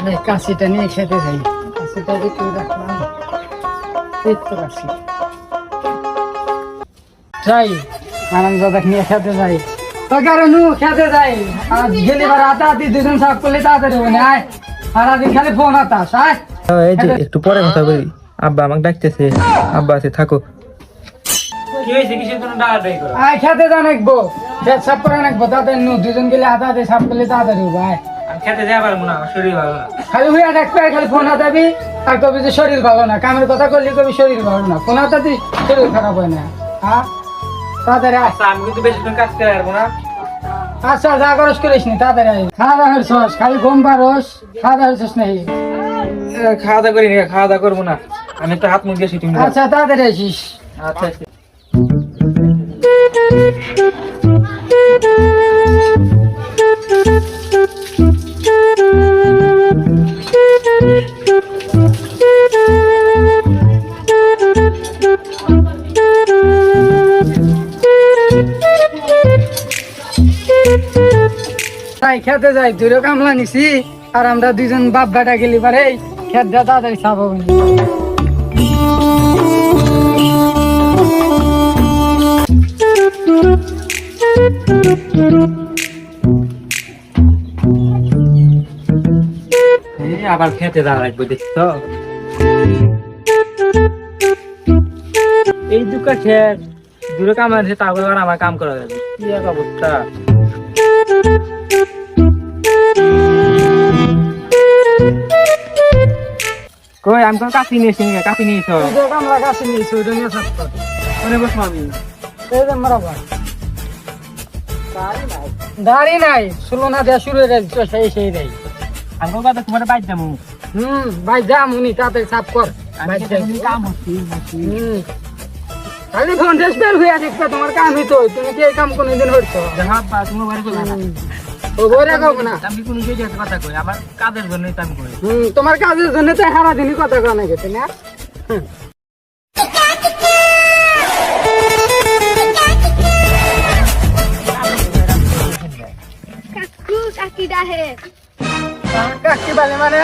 এই কাশিটা নিয়ে খেতে যাই, কাশিটা একটু রাখলাম, এই তো কাশি যাই, আনন্দদাক নিয়ে খেতে যাই। তো কারণ খেতে যাই, আর গেলে এবার হাতাহাতি দুজন সাফ করলে তাড়াতাড়ি হবে না। আয় সারাদিন খালি ফোন হাতাস। আয় এই যে একটু পরে কথা বলি, আব্বা আমাকে ডাকতেছে। আব্বা আছে, থাকো। কি হয়েছে? কিসের জন্য ডাকাডাকি করো? আয় খেতে যা নাকবো, খেত সাফ করে নাকবো তাড়াতাড়ি। দুজন গেলে হাতাহাতি সাফ করলে তাড়াতাড়ি হবে। আয় আমি খেতে যাই পারবো না, আমার শরীর ভালো না। খালি হইয়া ডাকবে, খালি ফোন হাতাবি আর কবি যে শরীর ভালো না। কামের কথা করলে কবি শরীর ভালো না, ফোন হাতাতি শরীর খারাপ হয় না। হ্যাঁ তাড়াতাড়ি আয়। আচ্ছা, আমি কিন্তু বেশিক্ষণ কাজ করে পারবো না। আচ্ছা যা করস করিস নি, তাড়াতাড়ি আয়। খাওয়া দাওয়া করছস? খালি ঘুম পারস, খাওয়া দাওয়া করছস নাকি? খাওয়া দাওয়া করি না, খাওয়া দাওয়া করবো না। আমি একটা হাত মুখ দিয়ে শুটিং। আচ্ছা তাড়াতাড়ি আসিস। আচ্ছা তাই খেতে যাই, দুটো কামলা নিছি আর আমরা দুজন বাপ বেটা গেলি পারে খেত দেওয়া তাড়াতাড়ি সাফ হবে। আবার খেতে যাওয়া লাগবে, দেখছো? এই দুকা খেত দূরে কাম আছে, তারপরে আবার আমার কাম করা যাবে। কি এক অবস্থা! কই আমি তো কাশি নিয়েছি, কাশি নিয়েছ? দুটো কামলা গাছে নিয়েছি, ওইটা নিয়ে সাফ কর। মনে বসবো আমি। এই যে মারাবার দাড়ি নাই, সুলনা দেওয়া শুরু হয়ে গেছে, সেই দেয়। আমি কথা তোমার বাইর যাবো। ভাই যা মুনি তাড়াতাড়ি সাফ কর। কাম হচ্ছি। খালি ফোন ড্রেস বের হয়ে দেখবে, তোমার কামই তো। তুমি কি এই কাম কোনোদিন করছো? তোমার বাড়ি চলে না। ও বইরা খাবো না। আমি কোনো জায়গায় কথা কই, আমার কাজের জন্যই তো আমি করি। তোমার কাজের জন্য তো সারাদিনই কথা কয় না গেছে না। কাকু কাকি ডাহে কাকি বলে মানে